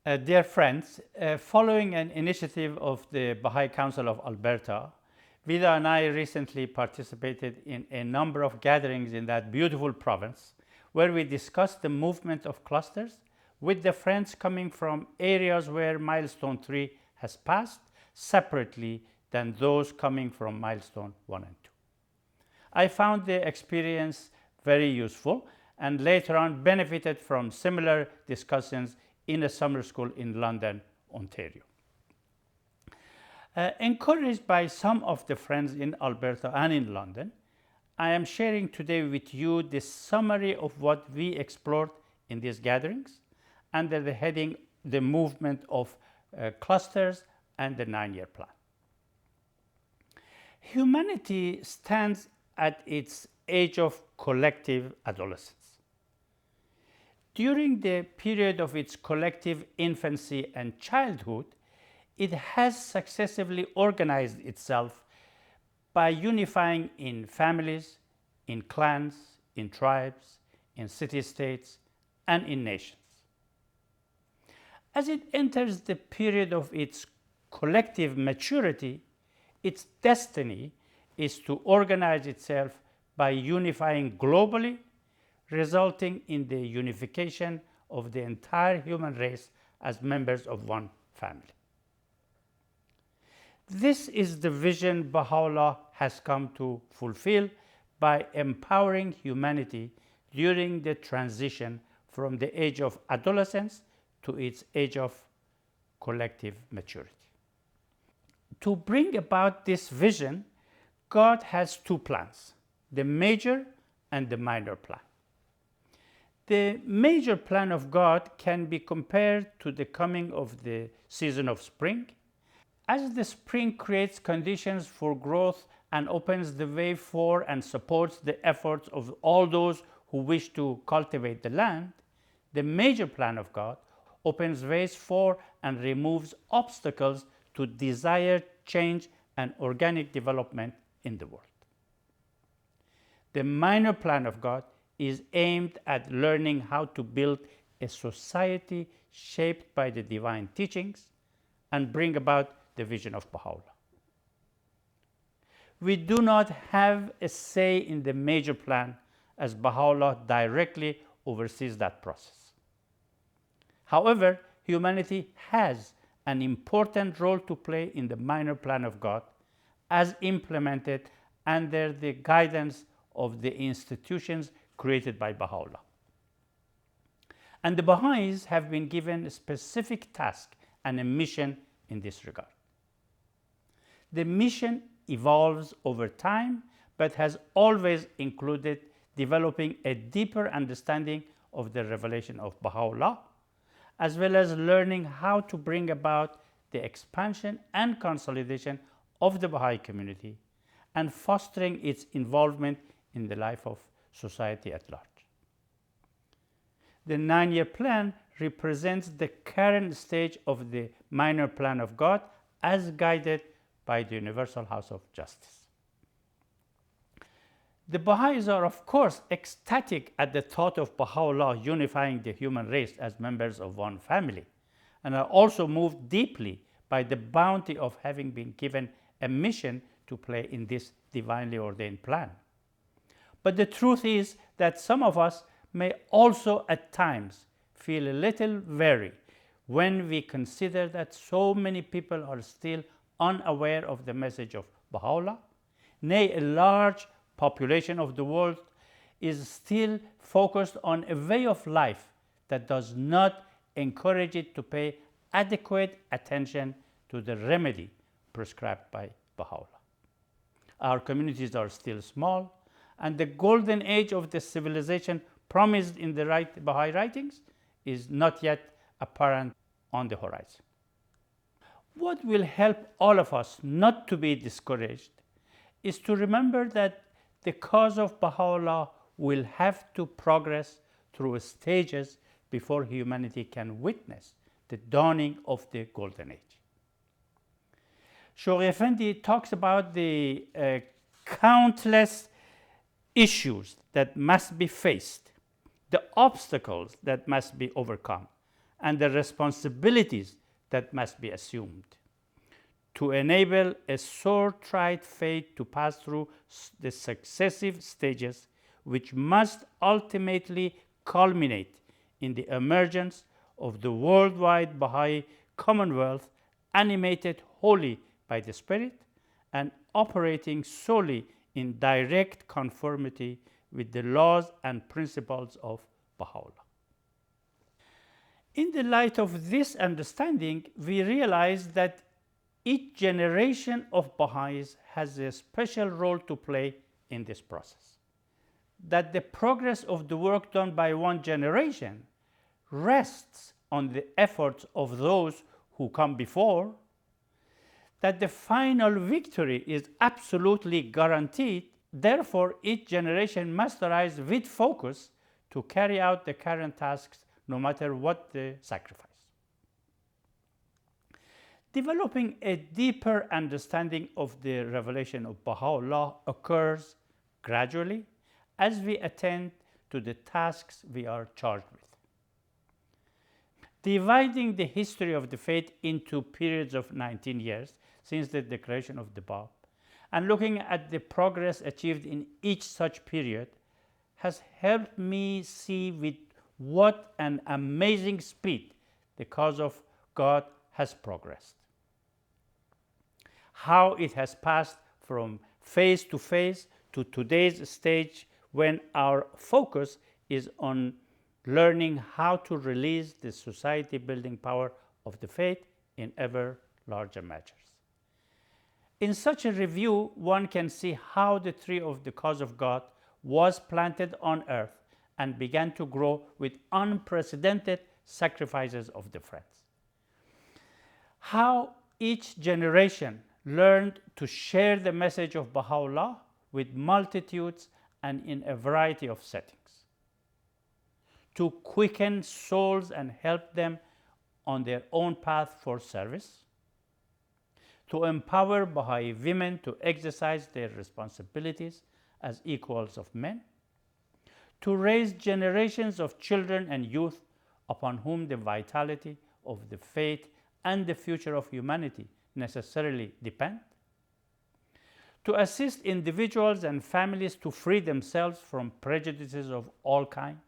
Dear friends, following an initiative of the Bahá'í Council of Alberta, Vida and I recently participated in a number of gatherings in that beautiful province where we discussed the movement of clusters with the friends coming from areas where milestone 3 has passed separately than those coming from milestone 1 and 2. I found the experience very useful and later on benefited from similar discussions in a summer school in London, Ontario. Encouraged by some of the friends in Alberta and in London, I am sharing today with you the summary of what we explored in these gatherings under the heading The Movement of Clusters and the 9-Year Plan. Humanity stands at its age of collective adolescence. During the period of its collective infancy and childhood, it has successively organized itself by unifying in families, in clans, in tribes, in city-states, and in nations. As it enters the period of its collective maturity, its destiny is to organize itself by unifying globally, resulting in the unification of the entire human race as members of one family. This is the vision Baha'u'llah has come to fulfill by empowering humanity during the transition from the age of adolescence to its age of collective maturity. To bring about this vision, God has two plans, the major and the minor plan. The major plan of God can be compared to the coming of the season of spring. As the spring creates conditions for growth and opens the way for and supports the efforts of all those who wish to cultivate the land, the major plan of God opens ways for and removes obstacles to desired change and organic development in the world. The minor plan of God is aimed at learning how to build a society shaped by the divine teachings and bring about the vision of Baha'u'llah. We do not have a say in the major plan as Baha'u'llah directly oversees that process. However, humanity has an important role to play in the minor plan of God as implemented under the guidance of the institutions created by Baha'u'llah. And the Baha'is have been given a specific task and a mission in this regard. The mission evolves over time, but has always included developing a deeper understanding of the revelation of Baha'u'llah, as well as learning how to bring about the expansion and consolidation of the Baha'i community and fostering its involvement in the life of society at large. The 9-year plan represents the current stage of the minor plan of God as guided by the Universal House of Justice. The Baha'is are of course ecstatic at the thought of Baha'u'llah unifying the human race as members of one family, and are also moved deeply by the bounty of having been given a mission to play in this divinely ordained plan. But the truth is that some of us may also at times feel a little wary when we consider that so many people are still unaware of the message of Baha'u'llah. Nay, a large population of the world is still focused on a way of life that does not encourage it to pay adequate attention to the remedy prescribed by Baha'u'llah. Our communities are still small, and the golden age of the civilization promised in the Baha'i writings is not yet apparent on the horizon. What will help all of us not to be discouraged is to remember that the cause of Baha'u'llah will have to progress through stages before humanity can witness the dawning of the golden age. Shoghi Effendi talks about the countless issues that must be faced, the obstacles that must be overcome, and the responsibilities that must be assumed to enable a sore-tried faith to pass through the successive stages which must ultimately culminate in the emergence of the worldwide Bahá'í Commonwealth, animated wholly by the Spirit and operating solely in direct conformity with the laws and principles of Baha'u'llah. In the light of this understanding, we realize that each generation of Baha'is has a special role to play in this process, that the progress of the work done by one generation rests on the efforts of those who come before, that the final victory is absolutely guaranteed. Therefore, each generation must arise with focus to carry out the current tasks, no matter what the sacrifice. Developing a deeper understanding of the revelation of Baha'u'llah occurs gradually as we attend to the tasks we are charged with. Dividing the history of the faith into periods of 19 years since the declaration of the Bab, and looking at the progress achieved in each such period has helped me see with what an amazing speed the cause of God has progressed. How it has passed from phase to phase to today's stage when our focus is on learning how to release the society-building power of the faith in ever larger measures. In such a review, one can see how the tree of the cause of God was planted on earth and began to grow with unprecedented sacrifices of the friends. How each generation learned to share the message of Baha'u'llah with multitudes and in a variety of settings, to quicken souls and help them on their own path for service, to empower Baha'i women to exercise their responsibilities as equals of men, to raise generations of children and youth upon whom the vitality of the faith and the future of humanity necessarily depend, to assist individuals and families to free themselves from prejudices of all kinds,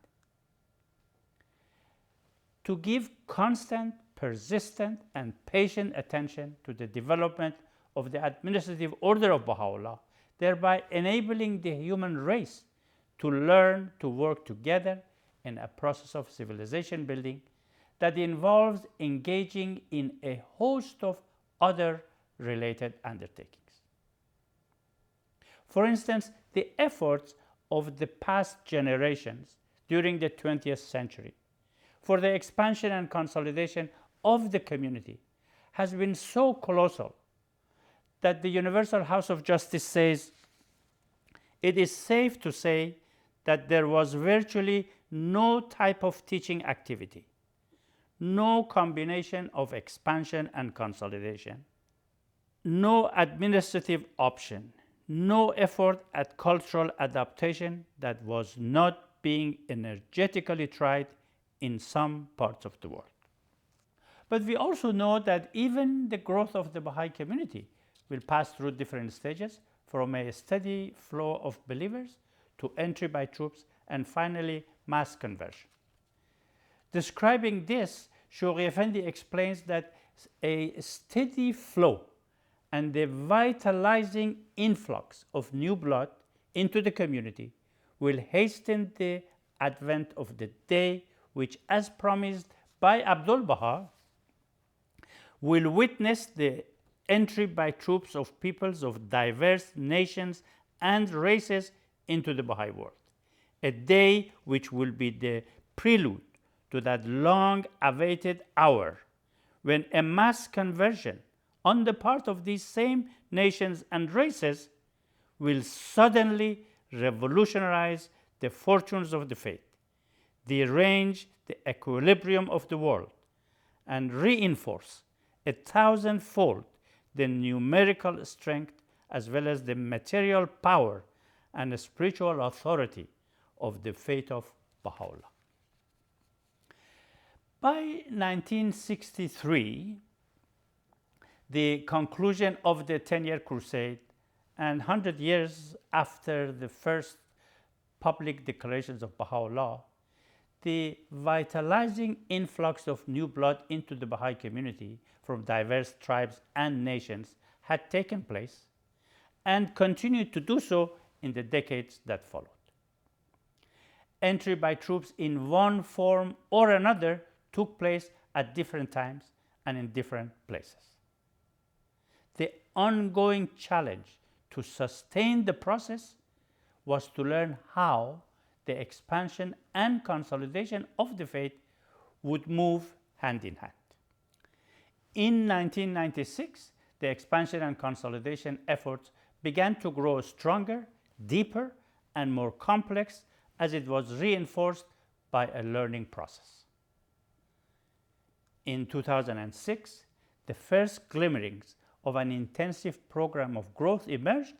to give constant, persistent, and patient attention to the development of the administrative order of Baha'u'llah, thereby enabling the human race to learn to work together in a process of civilization building that involves engaging in a host of other related undertakings. For instance, the efforts of the past generations during the 20th century for the expansion and consolidation of the community has been so colossal that the Universal House of Justice says, it is safe to say that there was virtually no type of teaching activity, no combination of expansion and consolidation, no administrative option, no effort at cultural adaptation that was not being energetically tried in some parts of the world. But we also know that even the growth of the Baha'i community will pass through different stages, from a steady flow of believers to entry by troops and finally mass conversion. Describing this, Shoghi Effendi explains that a steady flow and the vitalizing influx of new blood into the community will hasten the advent of the day which, as promised by Abdul Baha, will witness the entry by troops of peoples of diverse nations and races into the Baha'i world, a day which will be the prelude to that long-awaited hour when a mass conversion on the part of these same nations and races will suddenly revolutionize the fortunes of the faith, derange the equilibrium of the world, and reinforce 1,000-fold the numerical strength as well as the material power and the spiritual authority of the faith of Baha'u'llah. By 1963, the conclusion of the 10-year crusade and 100 years after the first public declarations of Baha'u'llah, the vitalizing influx of new blood into the Baha'i community from diverse tribes and nations had taken place and continued to do so in the decades that followed. Entry by troops in one form or another took place at different times and in different places. The ongoing challenge to sustain the process was to learn how the expansion and consolidation of the faith would move hand in hand. In 1996, the expansion and consolidation efforts began to grow stronger, deeper, and more complex as it was reinforced by a learning process. In 2006, the first glimmerings of an intensive program of growth emerged,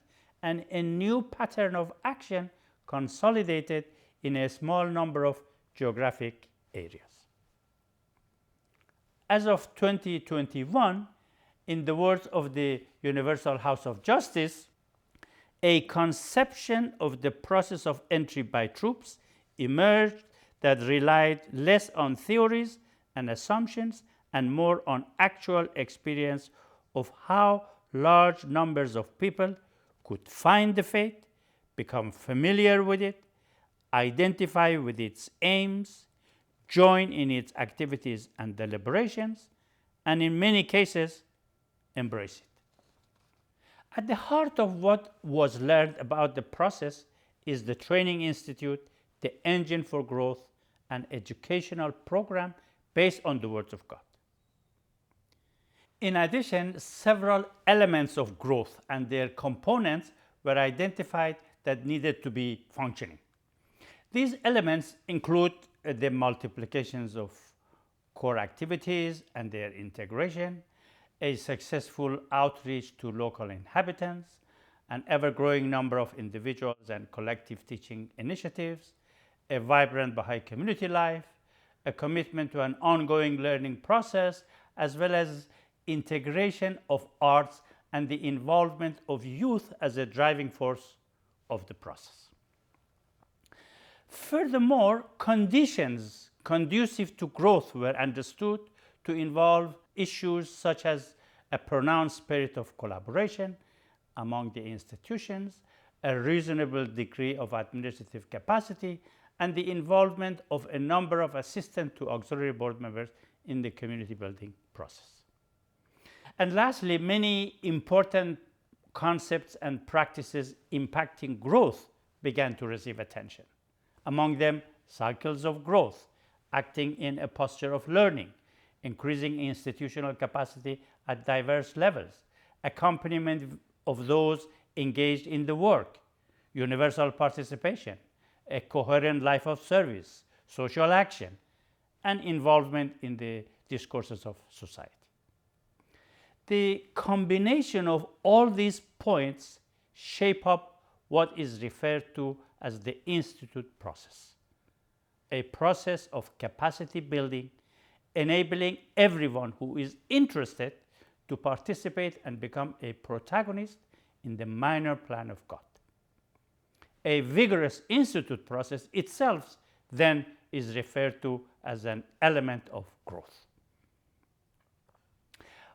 and a new pattern of action consolidated in a small number of geographic areas. As of 2021, in the words of the Universal House of Justice, a conception of the process of entry by troops emerged that relied less on theories and assumptions and more on actual experience of how large numbers of people could find the faith, become familiar with it, identify with its aims, join in its activities and deliberations, and in many cases, embrace it. At the heart of what was learned about the process is the Training Institute, the engine for growth, an educational program based on the words of God. In addition, several elements of growth and their components were identified that needed to be functioning. These elements include the multiplications of core activities and their integration, a successful outreach to local inhabitants, an ever-growing number of individuals and collective teaching initiatives, a vibrant Baha'i community life, a commitment to an ongoing learning process, as well as integration of arts and the involvement of youth as a driving force of the process. Furthermore, conditions conducive to growth were understood to involve issues such as a pronounced spirit of collaboration among the institutions, a reasonable degree of administrative capacity, and the involvement of a number of assistant to auxiliary board members in the community building process. And lastly, many important concepts and practices impacting growth began to receive attention. Among them, cycles of growth, acting in a posture of learning, increasing institutional capacity at diverse levels, accompaniment of those engaged in the work, universal participation, a coherent life of service, social action, and involvement in the discourses of society. The combination of all these points shape up what is referred to as the Institute process, a process of capacity building, enabling everyone who is interested to participate and become a protagonist in the minor plan of God. A vigorous Institute process itself then is referred to as an element of growth.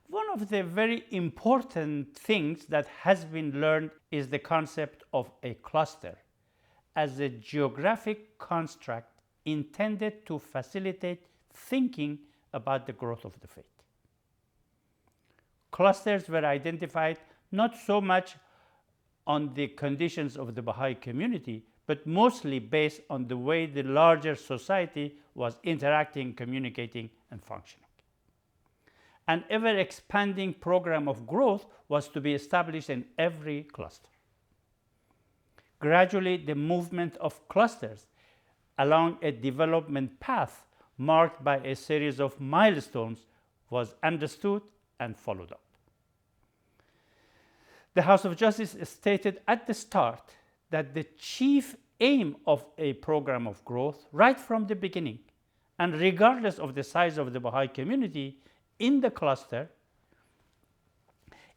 One of the very important things that has been learned is the concept of a cluster as a geographic construct intended to facilitate thinking about the growth of the faith. Clusters were identified not so much on the conditions of the Baha'i community, but mostly based on the way the larger society was interacting, communicating, and functioning. An ever-expanding program of growth was to be established in every cluster. Gradually, the movement of clusters along a development path marked by a series of milestones was understood and followed up. The House of Justice stated at the start that the chief aim of a program of growth right from the beginning and regardless of the size of the Baha'i community in the cluster,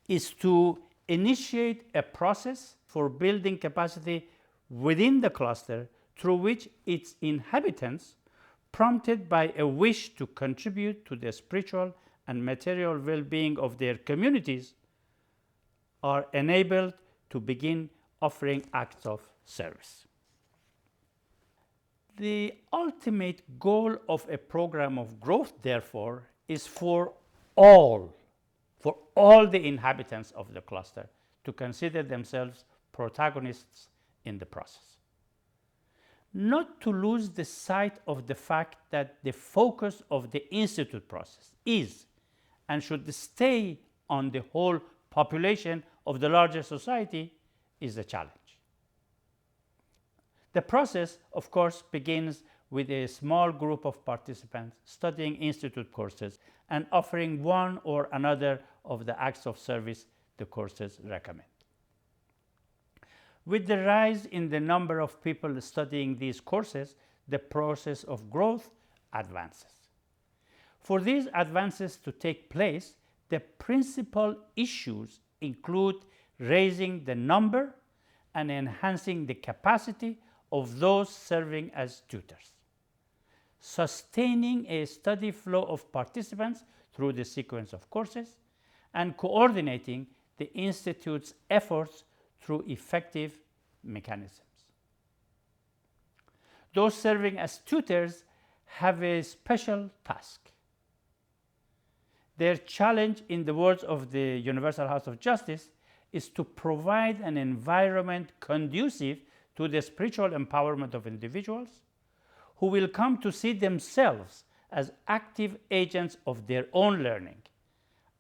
is to initiate a process for building capacity within the cluster through which its inhabitants, prompted by a wish to contribute to the spiritual and material well-being of their communities, are enabled to begin offering acts of service. The ultimate goal of a program of growth, therefore, is for all the inhabitants of the cluster to consider themselves protagonists in the process. Not to lose the sight of the fact that the focus of the institute process is and should stay on the whole population of the larger society is a challenge. The process, of course, begins with a small group of participants studying institute courses and offering one or another of the acts of service the courses recommend. With the rise in the number of people studying these courses, the process of growth advances. For these advances to take place, the principal issues include raising the number and enhancing the capacity of those serving as tutors, sustaining a steady flow of participants through the sequence of courses, and coordinating the Institute's efforts through effective mechanisms. Those serving as tutors have a special task. Their challenge, in the words of the Universal House of Justice, is to provide an environment conducive to the spiritual empowerment of individuals who will come to see themselves as active agents of their own learning,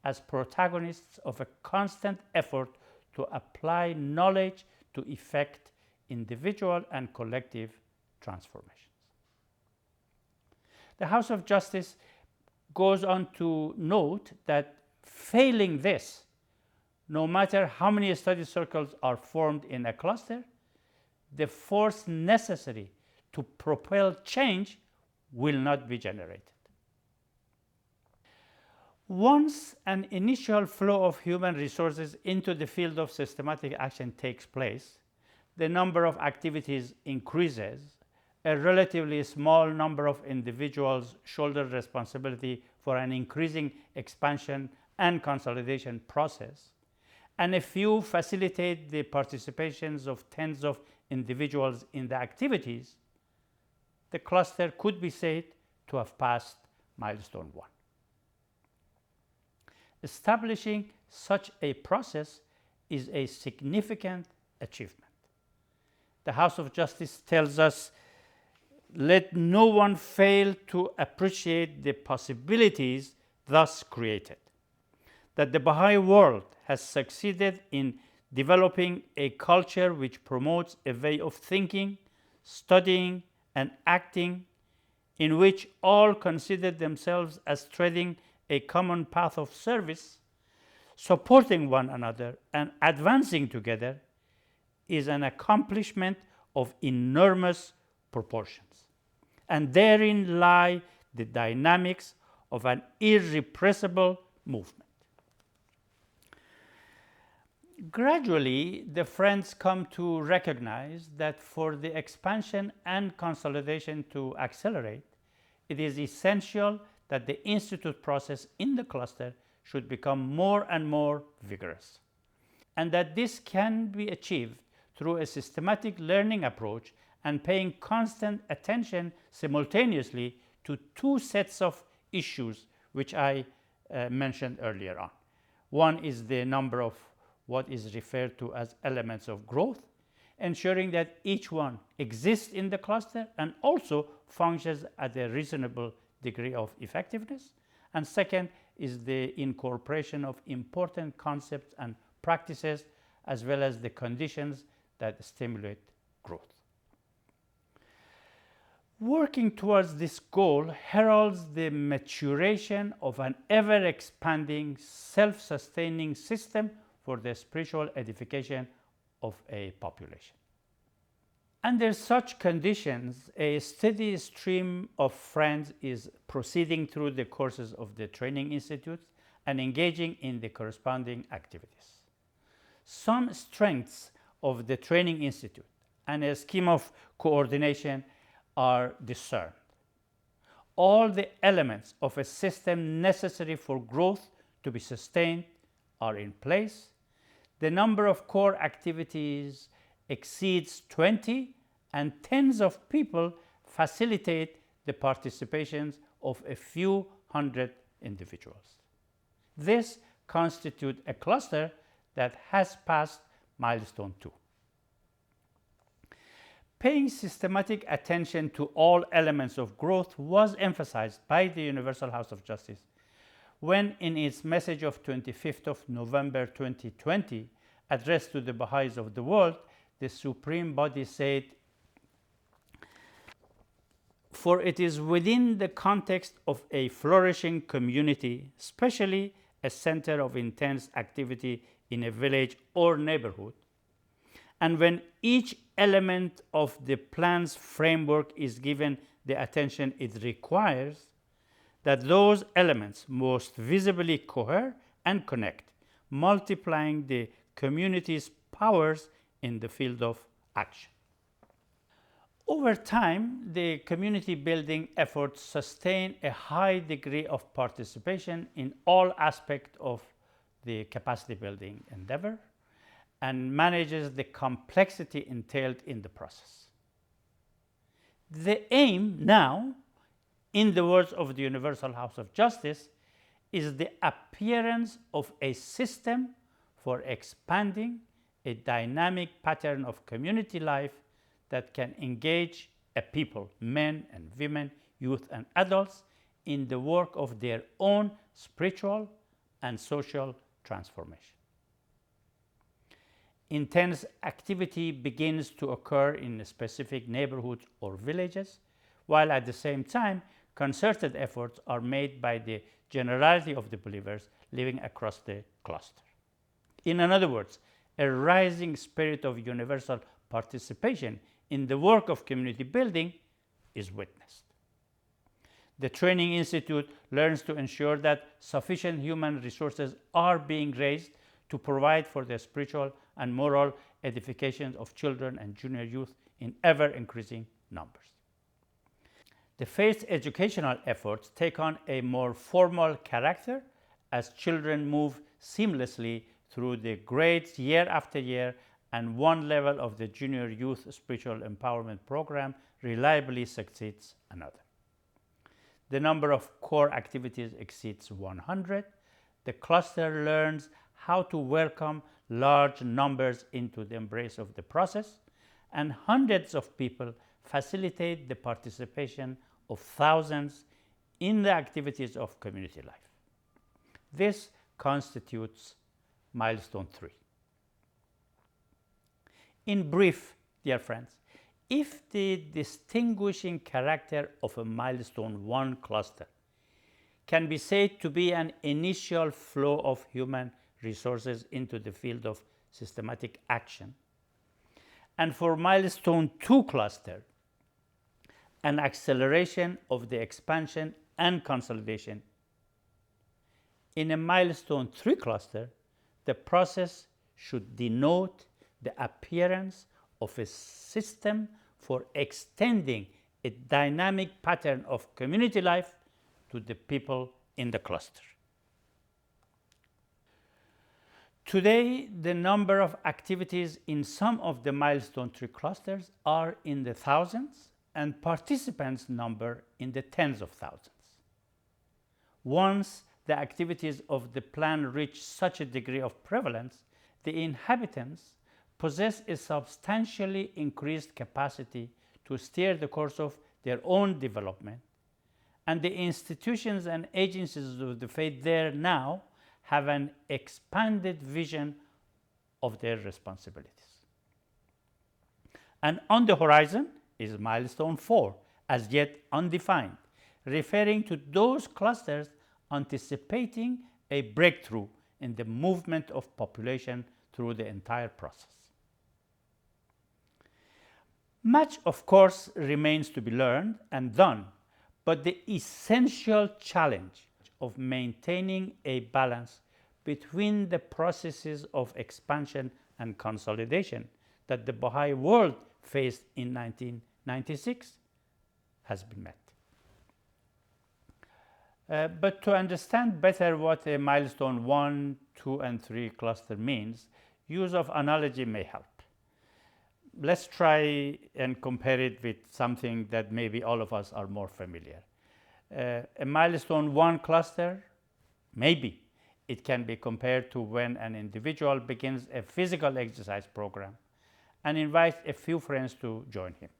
as protagonists of a constant effort to apply knowledge to effect individual and collective transformations. The House of Justice goes on to note that failing this, no matter how many study circles are formed in a cluster, the force necessary to propel change will not be generated. Once an initial flow of human resources into the field of systematic action takes place, the number of activities increases, a relatively small number of individuals shoulder responsibility for an increasing expansion and consolidation process, and a few facilitate the participations of tens of individuals in the activities, the cluster could be said to have passed milestone 1. Establishing such a process is a significant achievement. The House of Justice tells us, let no one fail to appreciate the possibilities thus created, that the Baha'i world has succeeded in developing a culture which promotes a way of thinking, studying, and acting in which all consider themselves as treading a common path of service, supporting one another and advancing together, is an accomplishment of enormous proportions. And therein lie the dynamics of an irrepressible movement. Gradually, the Friends come to recognize that for the expansion and consolidation to accelerate, it is essential that the institute process in the cluster should become more and more vigorous, and that this can be achieved through a systematic learning approach and paying constant attention simultaneously to two sets of issues which I mentioned earlier on. One is the number of what is referred to as elements of growth, ensuring that each one exists in the cluster and also functions at a reasonable degree of effectiveness. And second is the incorporation of important concepts and practices, as well as the conditions that stimulate growth. Working towards this goal heralds the maturation of an ever-expanding, self-sustaining system for the spiritual edification of a population. Under such conditions, a steady stream of friends is proceeding through the courses of the training institutes and engaging in the corresponding activities. Some strengths of the training institute and a scheme of coordination are discerned. All the elements of a system necessary for growth to be sustained are in place. The number of core activities exceeds 20, and tens of people facilitate the participations of a few hundred individuals. This constitutes a cluster that has passed milestone 2. Paying systematic attention to all elements of growth was emphasized by the Universal House of Justice when, in its message of 25th of November 2020, addressed to the Baha'is of the world, the Supreme Body said, "For it is within the context of a flourishing community, especially a center of intense activity in a village or neighborhood, and when each element of the plan's framework is given the attention it requires, that those elements most visibly cohere and connect, multiplying the community's powers in the field of action." Over time, the community building efforts sustain a high degree of participation in all aspects of the capacity building endeavor and manages the complexity entailed in the process. The aim now, in the words of the Universal House of Justice, is the appearance of a system for expanding a dynamic pattern of community life that can engage a people, men and women, youth and adults, in the work of their own spiritual and social transformation. Intense activity begins to occur in specific neighborhoods or villages, while at the same time concerted efforts are made by the generality of the believers living across the cluster. In other words, a rising spirit of universal participation in the work of community building is witnessed. The Training Institute learns to ensure that sufficient human resources are being raised to provide for the spiritual and moral edification of children and junior youth in ever-increasing numbers. The faith educational efforts take on a more formal character as children move seamlessly through the grades year after year, and one level of the junior youth spiritual empowerment program reliably succeeds another. The number of core activities exceeds 100. The cluster learns how to welcome large numbers into the embrace of the process, and hundreds of people facilitate the participation of thousands in the activities of community life. This constitutes milestone 3. In brief, dear friends, if the distinguishing character of a milestone 1 cluster can be said to be an initial flow of human resources into the field of systematic action, and for milestone 2 cluster, an acceleration of the expansion and consolidation, in a milestone 3 cluster, the process should denote the appearance of a system for extending a dynamic pattern of community life to the people in the cluster. Today, the number of activities in some of the milestone 3 clusters are in the thousands, and participants number in the tens of thousands. Once the activities of the plan reach such a degree of prevalence, the inhabitants possess a substantially increased capacity to steer the course of their own development, and the institutions and agencies of the faith there now have an expanded vision of their responsibilities. And on the horizon is milestone 4, as yet undefined, referring to those clusters anticipating a breakthrough in the movement of population through the entire process. Much, of course, remains to be learned and done, but the essential challenge of maintaining a balance between the processes of expansion and consolidation that the Baha'i world faced in 1996 has been met. But to understand better what a milestone 1, 2, and 3 cluster means, use of analogy may help. Let's try and compare it with something that maybe all of us are more familiar. A milestone 1 cluster, maybe it can be compared to when an individual begins a physical exercise program and invites a few friends to join him.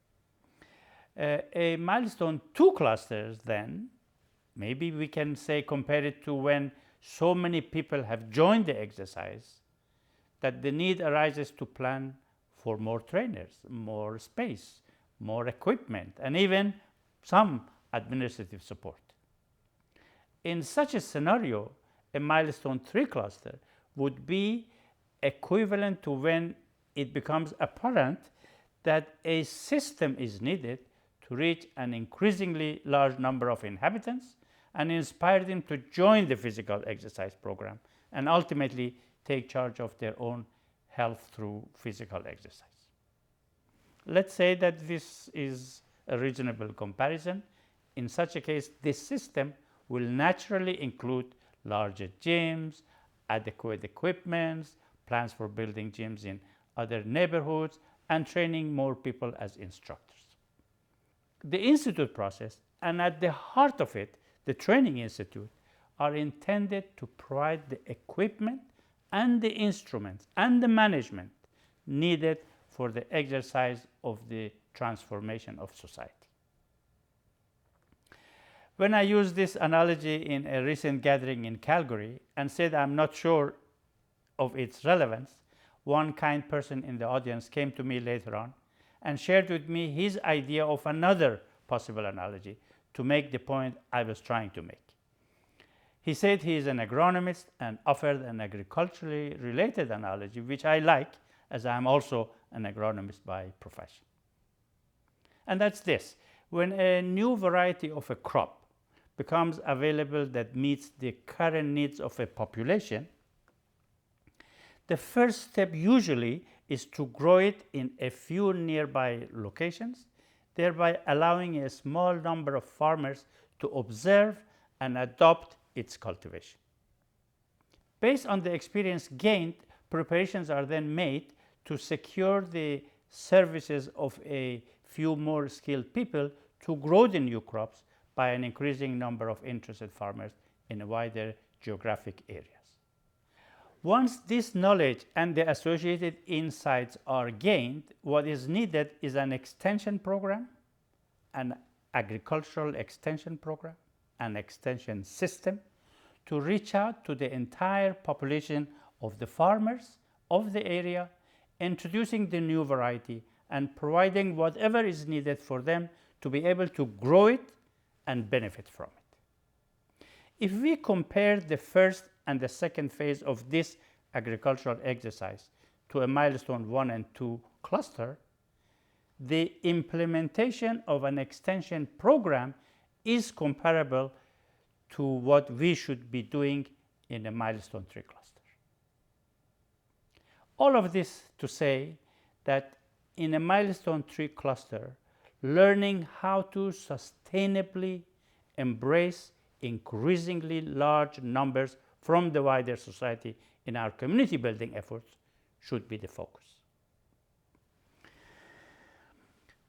A milestone 2 clusters, then, maybe we can say compare it to when so many people have joined the exercise that the need arises to plan for more trainers, more space, more equipment, and even some administrative support. In such a scenario, a milestone 3 cluster would be equivalent to when it becomes apparent that a system is needed to reach an increasingly large number of inhabitants and inspire them to join the physical exercise program and ultimately take charge of their own health through physical exercise. Let's say that this is a reasonable comparison. In such a case, this system will naturally include larger gyms, adequate equipment, plans for building gyms in other neighborhoods, and training more people as instructors. The institute process, and at the heart of it, the training institute, are intended to provide the equipment and the instruments and the management needed for the exercise of the transformation of society. When I used this analogy in a recent gathering in Calgary and said I'm not sure of its relevance, one kind person in the audience came to me later on and shared with me his idea of another possible analogy to make the point I was trying to make. He said he is an agronomist and offered an agriculturally related analogy, which I like, as I am also an agronomist by profession. And that's this: when a new variety of a crop becomes available that meets the current needs of a population, the first step usually is to grow it in a few nearby locations, thereby allowing a small number of farmers to observe and adopt its cultivation. Based on the experience gained, preparations are then made to secure the services of a few more skilled people to grow the new crops by an increasing number of interested farmers in a wider geographic areas. Once this knowledge and the associated insights are gained, what is needed is an extension program, an agricultural extension program, an extension system to reach out to the entire population of the farmers of the area, introducing the new variety and providing whatever is needed for them to be able to grow it and benefit from it. If we compare the first and the second phase of this agricultural exercise to a milestone 1 and 2 cluster, the implementation of an extension program is comparable to what we should be doing in a milestone 3 cluster. All of this to say that in a milestone 3 cluster, learning how to sustainably embrace increasingly large numbers from the wider society in our community building efforts should be the focus.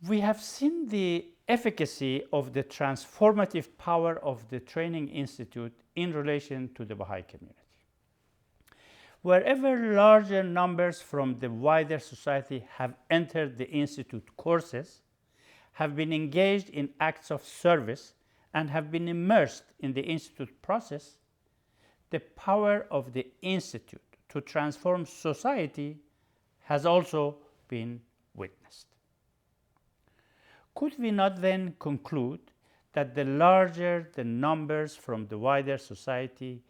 We have seen the efficacy of the transformative power of the Training Institute in relation to the Baha'i community. Wherever larger numbers from the wider society have entered the Institute courses, have been engaged in acts of service, and have been immersed in the Institute process, the power of the Institute to transform society has also been witnessed. Could we not then conclude that the larger the numbers from the wider society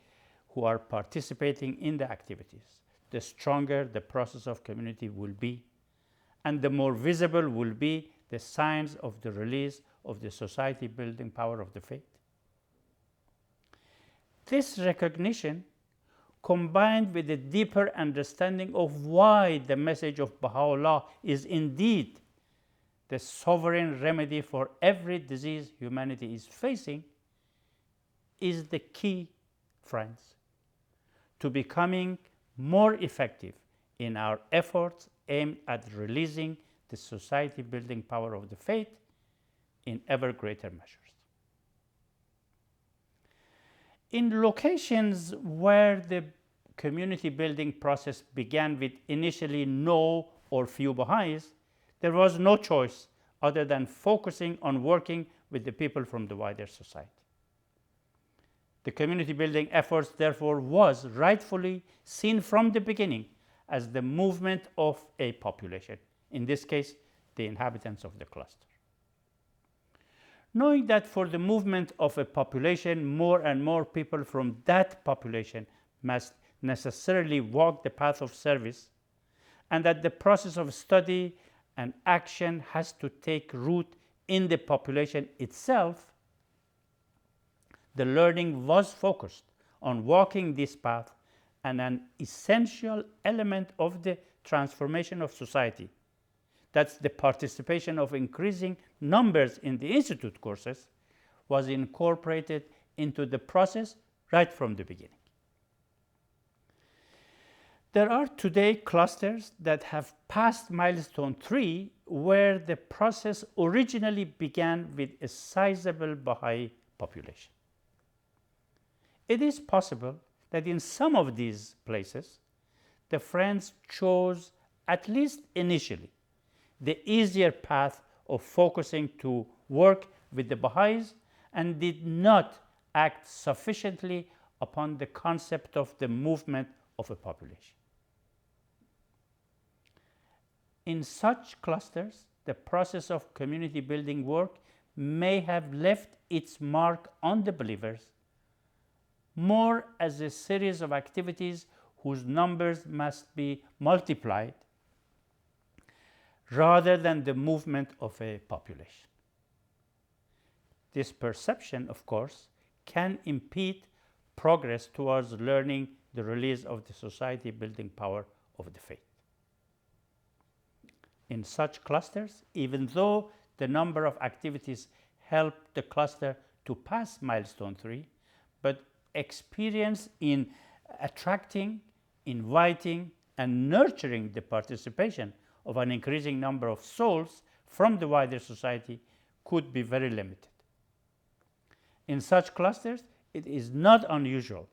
who are participating in the activities, the stronger the process of community will be, and the more visible will be the signs of the release of the society building power of the faith. This recognition, combined with a deeper understanding of why the message of Baha'u'llah is indeed the sovereign remedy for every disease humanity is facing, is the key, friends, to becoming more effective in our efforts aimed at releasing the society building power of the faith in ever greater measures. In locations where the community building process began with initially no or few Baha'is, there was no choice other than focusing on working with the people from the wider society. The community building efforts, therefore, was rightfully seen from the beginning as the movement of a population, in this case, the inhabitants of the cluster. Knowing that for the movement of a population, more and more people from that population must necessarily walk the path of service, and that the process of study and action has to take root in the population itself, the learning was focused on walking this path, and an essential element of the transformation of society, that's the participation of increasing numbers in the institute courses, was incorporated into the process right from the beginning. There are today clusters that have passed milestone 3, where the process originally began with a sizable Baha'i population. It is possible that in some of these places, the friends chose, at least initially, the easier path of focusing to work with the Baha'is and did not act sufficiently upon the concept of the movement of a population. In such clusters, the process of community building work may have left its mark on the believers more as a series of activities whose numbers must be multiplied rather than the movement of a population. This perception, of course, can impede progress towards learning the release of the society building power of the faith. In such clusters, even though the number of activities helped the cluster to pass milestone 3, but experience in attracting, inviting, and nurturing the participation of an increasing number of souls from the wider society could be very limited. In such clusters, it is not unusual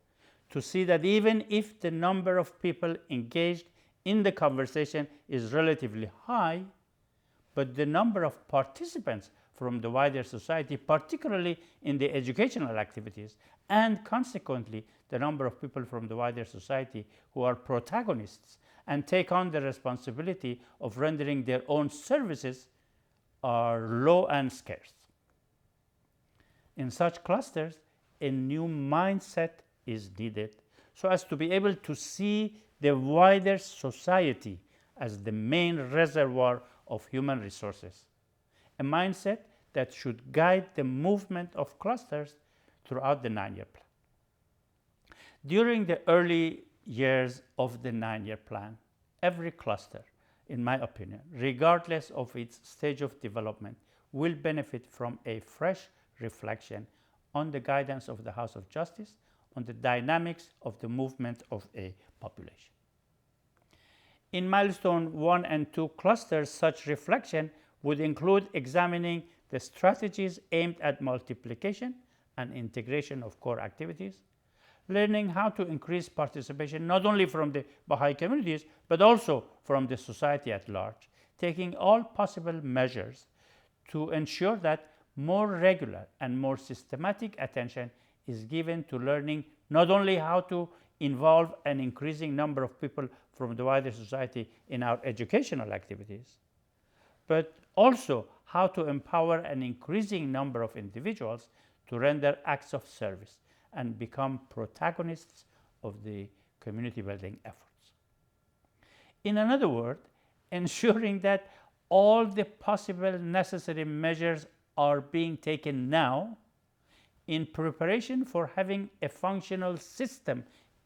to see that even if the number of people engaged in the conversation is relatively high, but the number of participants from the wider society, particularly in the educational activities, and consequently the number of people from the wider society who are protagonists and take on the responsibility of rendering their own services, are low and scarce. In such clusters, a new mindset is needed so as to be able to see the wider society as the main reservoir of human resources, a mindset that should guide the movement of clusters throughout the 9-year plan. During the early years of the 9-year plan, every cluster, in my opinion, regardless of its stage of development, will benefit from a fresh reflection on the guidance of the House of Justice, on the dynamics of the movement of a population. In milestone 1 and 2 clusters, such reflection would include examining the strategies aimed at multiplication and integration of core activities, learning how to increase participation not only from the Baha'i communities, but also from the society at large, taking all possible measures to ensure that more regular and more systematic attention is given to learning not only how to involve an increasing number of people from the wider society in our educational activities, but also how to empower an increasing number of individuals to render acts of service and become protagonists of the community building efforts. In another word, ensuring that all the possible necessary measures are being taken now in preparation for having a functional system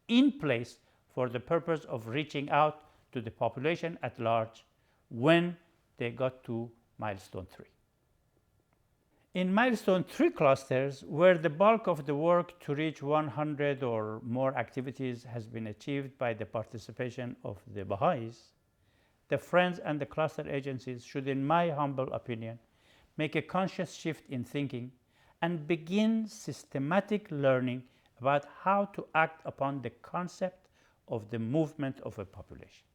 in place for the purpose of reaching out to the population at large when they got to milestone 3. In milestone 3 clusters, where the bulk of the work to reach 100 or more activities has been achieved by the participation of the Baha'is, the Friends and the cluster agencies should, in my humble opinion, make a conscious shift in thinking and begin systematic learning about how to act upon the concept of the movement of a population.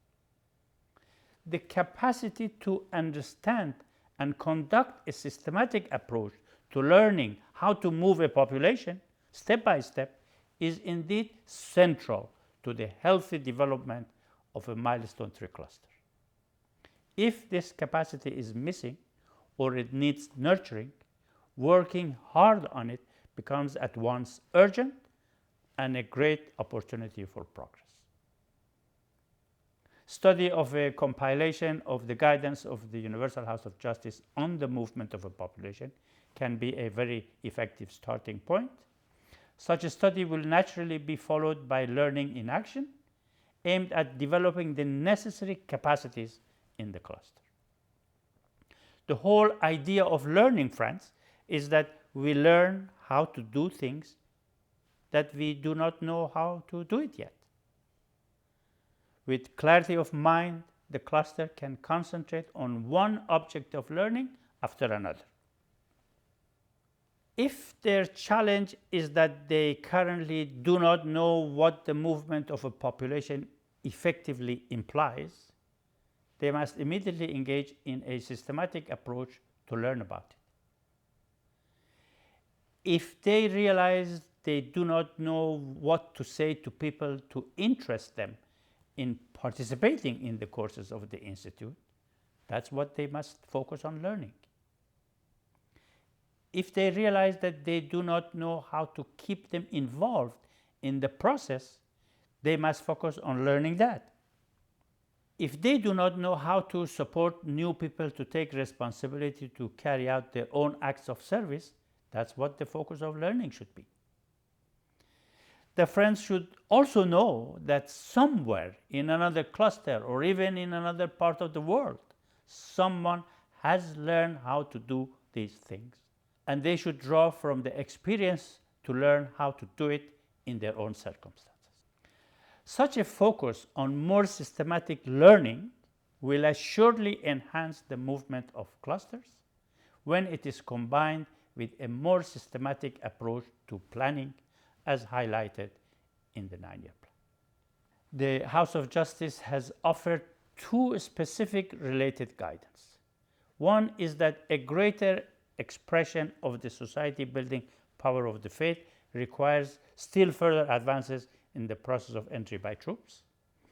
The capacity to understand and conduct a systematic approach to learning how to move a population step by step is indeed central to the healthy development of a milestone 3 cluster. If this capacity is missing or it needs nurturing, working hard on it becomes at once urgent and a great opportunity for progress. Study of a compilation of the guidance of the Universal House of Justice on the movement of a population can be a very effective starting point. Such a study will naturally be followed by learning in action, aimed at developing the necessary capacities in the cluster. The whole idea of learning, friends, is that we learn how to do things that we do not know how to do it yet. With clarity of mind, the cluster can concentrate on one object of learning after another. If their challenge is that they currently do not know what the movement of a population effectively implies, they must immediately engage in a systematic approach to learn about it. If they realize they do not know what to say to people to interest them in participating in the courses of the Institute, that's what they must focus on learning. If they realize that they do not know how to keep them involved in the process, they must focus on learning that. If they do not know how to support new people to take responsibility to carry out their own acts of service, that's what the focus of learning should be. The Friends should also know that somewhere in another cluster or even in another part of the world, someone has learned how to do these things, and they should draw from the experience to learn how to do it in their own circumstances. Such a focus on more systematic learning will assuredly enhance the movement of clusters when it is combined with a more systematic approach to planning, as highlighted in the 9-year plan. The House of Justice has offered 2 specific related guidance. One is that a greater expression of the society building power of the faith requires still further advances in the process of entry by troops.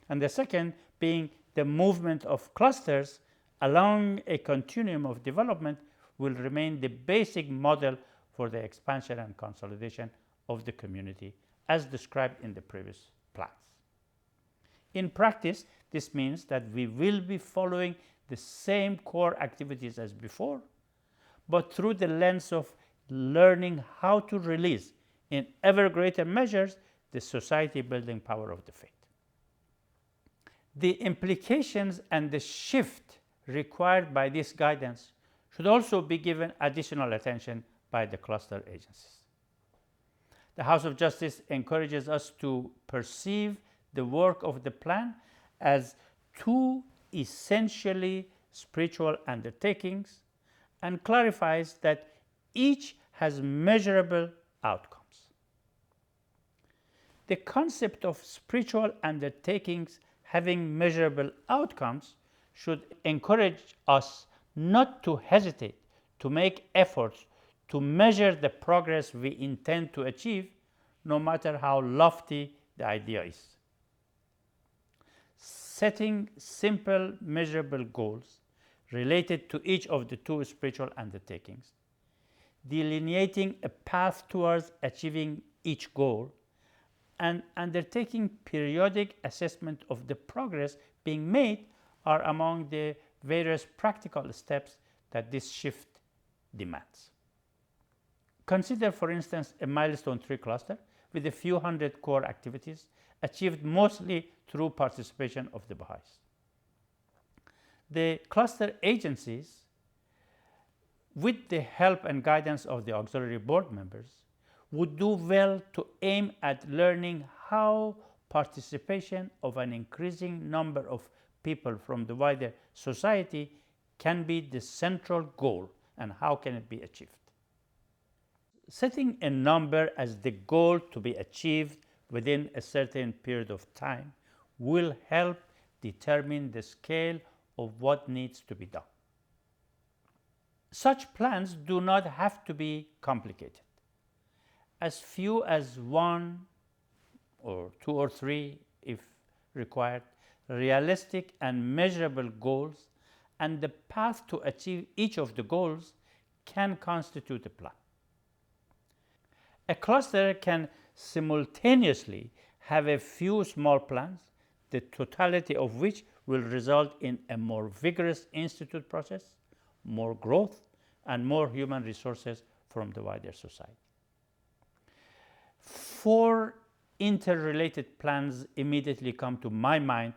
And the second being the movement of clusters along a continuum of development will remain the basic model for the expansion and consolidation of the community as described in the previous plans. In practice, this means that we will be following the same core activities as before, but through the lens of learning how to release in ever greater measures the society building power of the faith. The implications and the shift required by this guidance should also be given additional attention by the cluster agencies. The House of Justice encourages us to perceive the work of the plan as 2 essentially spiritual undertakings and clarifies that each has measurable outcomes. The concept of spiritual undertakings having measurable outcomes should encourage us not to hesitate to make efforts to measure the progress we intend to achieve, no matter how lofty the idea is. Setting simple, measurable goals related to each of the 2 spiritual undertakings, delineating a path towards achieving each goal, and undertaking periodic assessment of the progress being made are among the various practical steps that this shift demands. Consider, for instance, a milestone 3 cluster with a few hundred core activities achieved mostly through participation of the Baha'is. The cluster agencies, with the help and guidance of the auxiliary board members, would do well to aim at learning how participation of an increasing number of people from the wider society can be the central goal and how can it be achieved. Setting a number as the goal to be achieved within a certain period of time will help determine the scale of what needs to be done. Such plans do not have to be complicated. As few as 1 or 2 or 3, if required, realistic and measurable goals, and the path to achieve each of the goals can constitute a plan. A cluster can simultaneously have a few small plans, the totality of which will result in a more vigorous institute process, more growth, and more human resources from the wider society. 4 interrelated plans immediately come to my mind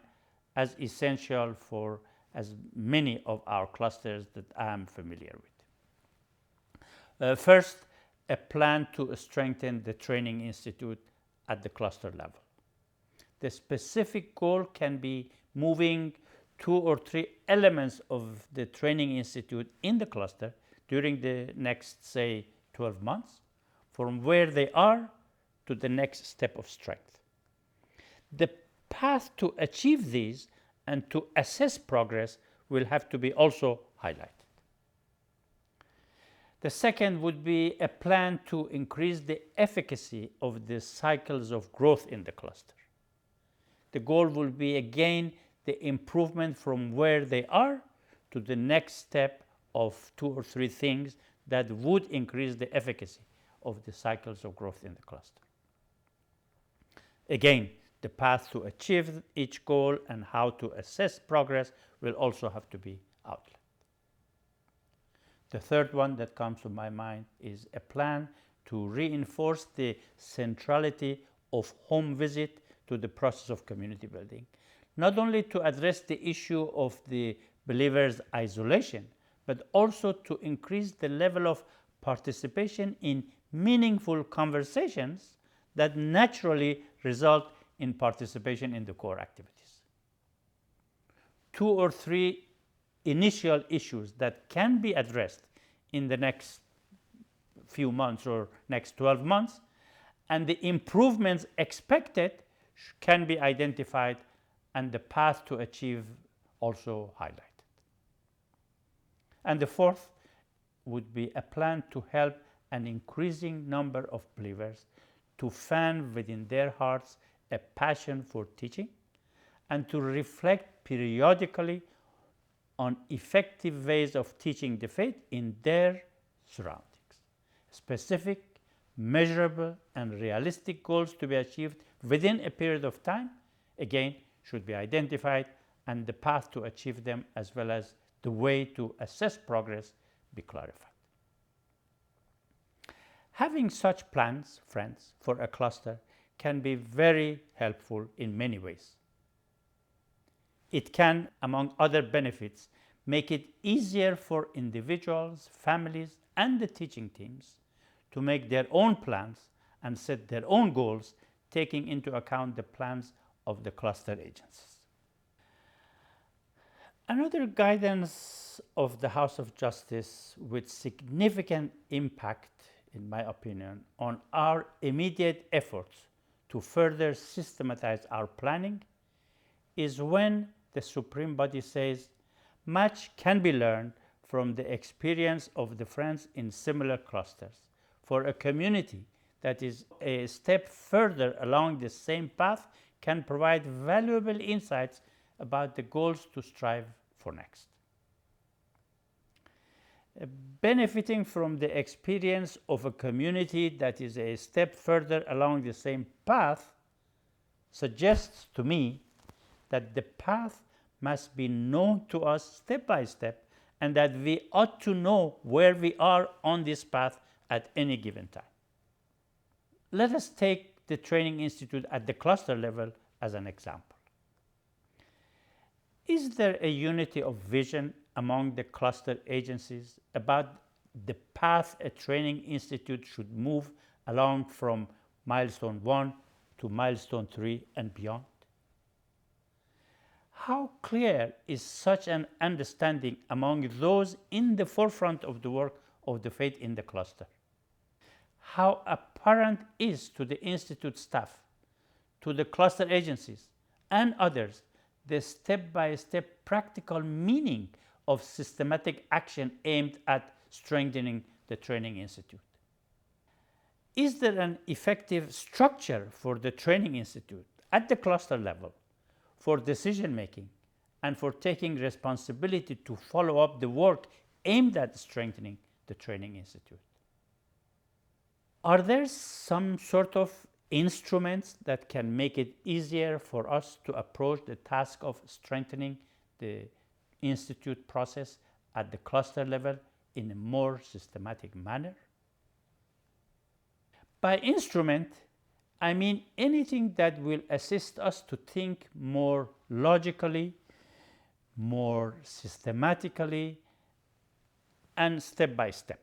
as essential for as many of our clusters that I am familiar with. First, a plan to strengthen the training institute at the cluster level. The specific goal can be moving 2 or 3 elements of the training institute in the cluster during the next, say, 12 months, from where they are to the next step of strength. The path to achieve these and to assess progress will have to be also highlighted. The second would be a plan to increase the efficacy of the cycles of growth in the cluster. The goal will be again the improvement from where they are to the next step of 2 or 3 things that would increase the efficacy of the cycles of growth in the cluster. Again, the path to achieve each goal and how to assess progress will also have to be outlined. The third one that comes to my mind is a plan to reinforce the centrality of home visit to the process of community building, not only to address the issue of the believers' isolation, but also to increase the level of participation in meaningful conversations that naturally result in participation in the core activities. 2 or 3 initial issues that can be addressed in the next few months or next 12 months, and the improvements expected can be identified and the path to achieve also highlighted. And the fourth would be a plan to help an increasing number of believers to fan within their hearts a passion for teaching and to reflect periodically on effective ways of teaching the faith in their surroundings. Specific, measurable, and realistic goals to be achieved within a period of time, again, should be identified, and the path to achieve them as well as the way to assess progress be clarified. Having such plans, friends, for a cluster can be very helpful in many ways. It can, among other benefits, make it easier for individuals, families, and the teaching teams to make their own plans and set their own goals, taking into account the plans of the cluster agencies. Another guidance of the House of Justice with significant impact, in my opinion, on our immediate efforts to further systematize our planning is when the Supreme Body says much can be learned from the experience of the friends in similar clusters for a community that is a step further along the same path can provide valuable insights about the goals to strive for next. Benefiting from the experience of a community that is a step further along the same path suggests to me that the path must be known to us step by step, and that we ought to know where we are on this path at any given time. Let us take the Training Institute at the cluster level as an example. Is there a unity of vision among the cluster agencies about the path a training institute should move along from milestone 1 to milestone 3 and beyond? How clear is such an understanding among those in the forefront of the work of the faith in the cluster? How apparent is to the institute staff, to the cluster agencies, and others the step-by-step practical meaning of systematic action aimed at strengthening the training institute? Is there an effective structure for the training institute at the cluster level for decision making and for taking responsibility to follow up the work aimed at strengthening the training institute? Are there some sort of instruments that can make it easier for us to approach the task of strengthening the institute process at the cluster level in a more systematic manner? By instrument, I mean anything that will assist us to think more logically, more systematically, and step by step.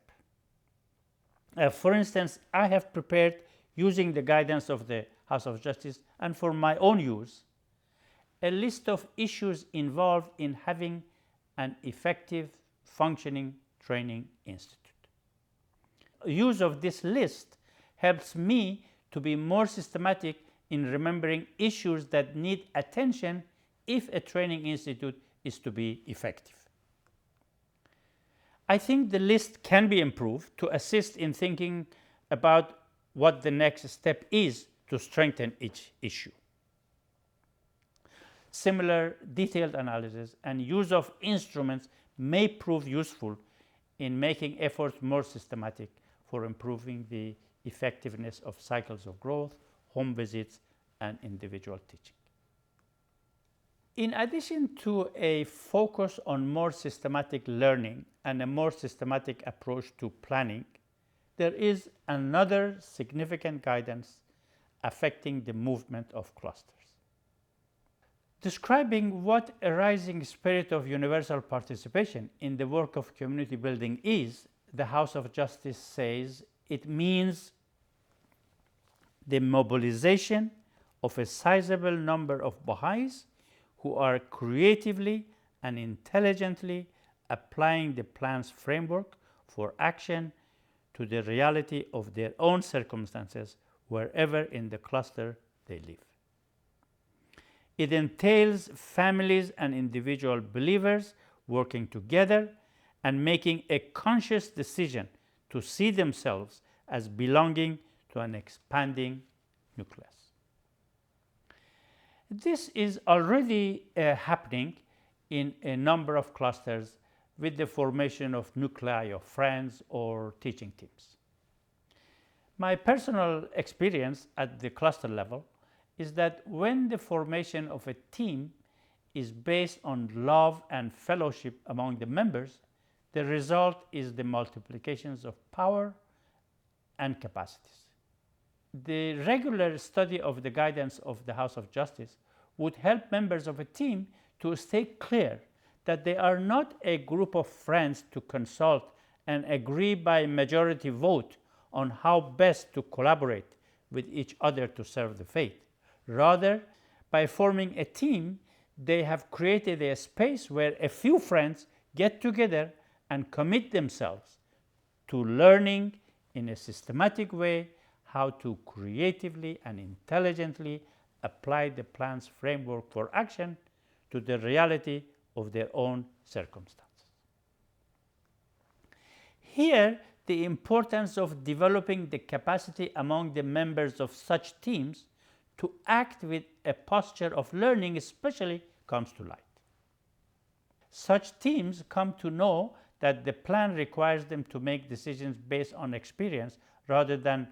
For instance, I have prepared, using the guidance of the House of Justice and for my own use, a list of issues involved in having an effective functioning training institute. Use of this list helps me to be more systematic in remembering issues that need attention if a training institute is to be effective. I think the list can be improved to assist in thinking about what the next step is to strengthen each issue. Similar detailed analysis and use of instruments may prove useful in making efforts more systematic for improving the effectiveness of cycles of growth, home visits, and individual teaching. In addition to a focus on more systematic learning and a more systematic approach to planning, there is another significant guidance affecting the movement of clusters. Describing what a rising spirit of universal participation in the work of community building is, the House of Justice says it means the mobilization of a sizable number of Baha'is who are creatively and intelligently applying the plan's framework for action to the reality of their own circumstances wherever in the cluster they live. It entails families and individual believers working together and making a conscious decision to see themselves as belonging to an expanding nucleus. This is already happening in a number of clusters with the formation of nuclei of friends or teaching teams. My personal experience at the cluster level is that when the formation of a team is based on love and fellowship among the members, the result is the multiplications of power and capacities. The regular study of the guidance of the House of Justice would help members of a team to stay clear that they are not a group of friends to consult and agree by majority vote on how best to collaborate with each other to serve the faith. Rather, by forming a team, they have created a space where a few friends get together and commit themselves to learning in a systematic way how to creatively and intelligently apply the plan's framework for action to the reality of their own circumstances. Here, the importance of developing the capacity among the members of such teams to act with a posture of learning especially comes to light. Such teams come to know that the plan requires them to make decisions based on experience rather than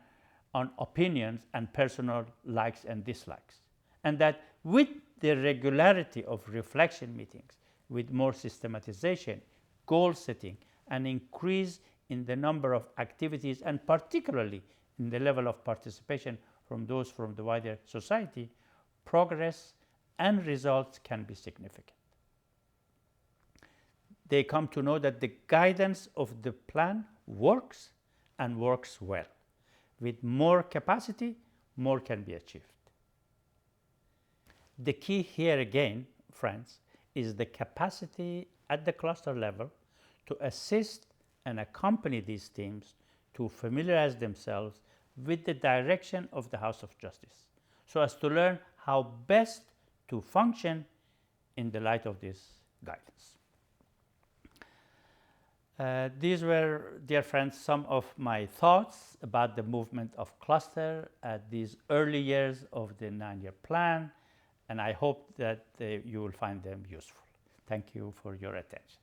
on opinions and personal likes and dislikes, and that with the regularity of reflection meetings with more systematization, goal setting, and increase in the number of activities, and particularly in the level of participation from those from the wider society, progress and results can be significant. They come to know that the guidance of the plan works and works well. With more capacity, more can be achieved. The key here again, friends, is the capacity at the cluster level to assist and accompany these teams to familiarize themselves with the direction of the House of Justice, so as to learn how best to function in the light of this guidance. These were, dear friends, some of my thoughts about the movement of cluster at these early years of the 9-year plan, and I hope that you will find them useful. Thank you for your attention.